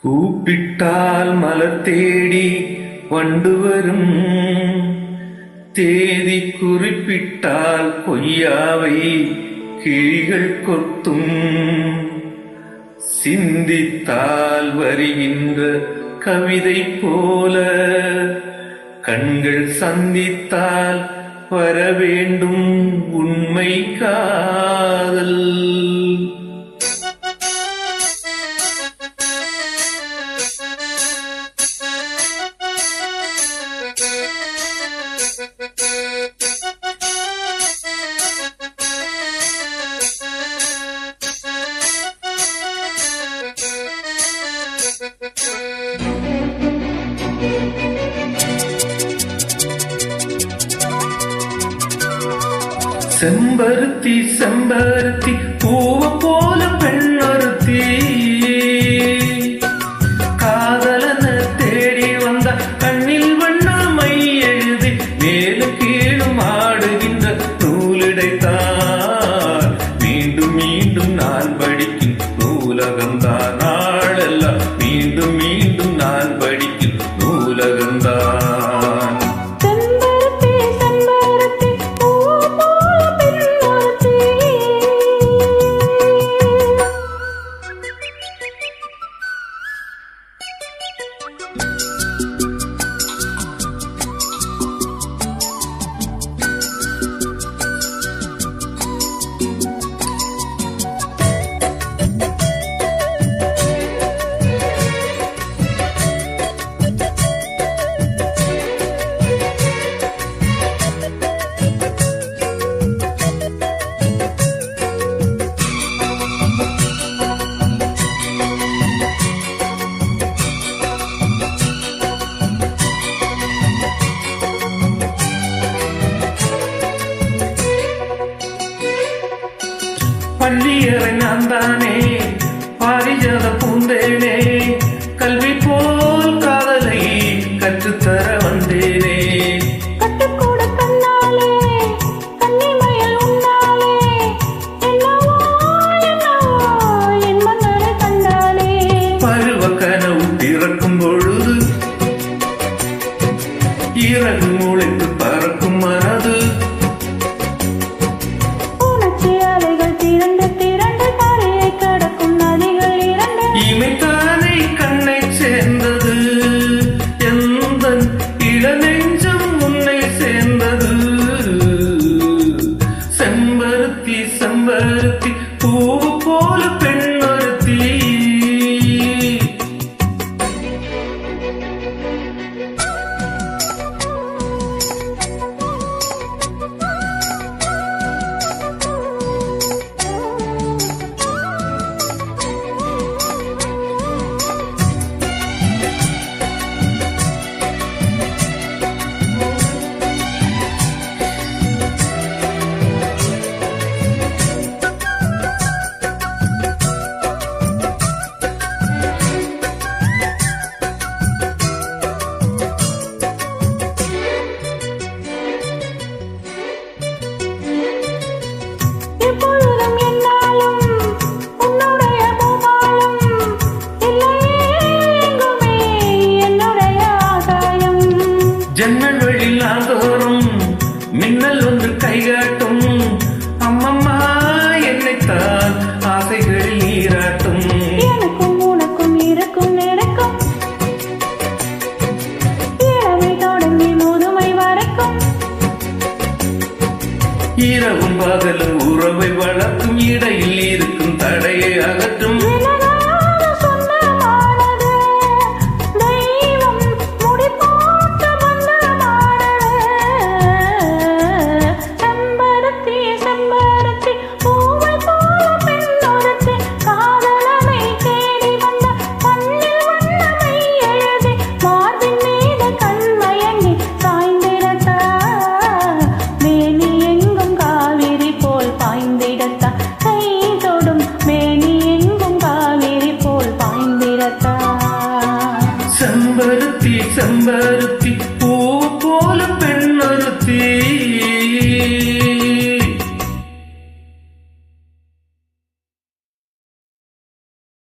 கூப்பிட்டால் மலர் தேடி வண்டு வரும், தேதி குறிப்பிட்டால் பொய்யாவை கிழிகள் கொத்தும். சிந்தித்தால் வருகின்ற கவிதை போல கண்கள் சந்தித்தால் வர வேண்டும் உண்மை காதல். செம்பருத்தி செம்பருத்தி பூவ போல பெண்ணொருத்தி, காதலன தேடி வந்த கண்ணில் வண்ணாமை எழுதி மேலும் கீழும் ஆடுகின்ற நூலிடைத்தான். மீண்டும் மீண்டும் நான் படிக்கும் நூலகந்தான், நாளெல்லாம் மீண்டும் மீண்டும் நான் படிக்கும் நூலகந்தான். பள்ளியறை நான் தானே பாரிஜாத பூந்தேனே, கல்வி போல் காதலை கற்றுத்தர வந்தேனே. கட்டுக்கூட கண்ணாலே கன்னிமயில் உன்னாலே, என்னவோ என்னவோ என் மன்னரை கண்டாலே. பருவ கனவு பிறக்கும் பொழுது இறகு முளைத்து பறக்கும் மனது, இமைத்தானே கண்ணை சேர்ந்தது, எந்த இளநெஞ்சம் உன்னை சேர்ந்தது. செம்பருத்தி செம்பருத்தி பூவு போல பெண்ணொருத்தி, ஜன்னல் வழி நாள்தோறும் மின்னல் ஒன்று கைகாட்டும். அம்மம்மா என்னைத்தான் ஆசைகளில் நீராட்டும். எனக்கும் உனக்கும் இருக்கும் நெருக்கம், இளமை தொடங்கி முதுமை வரைக்கும். இரவும் பகலும் உறவை வளர்க்கும், இடையில் இருக்கும் தடையை அகற்றும். கை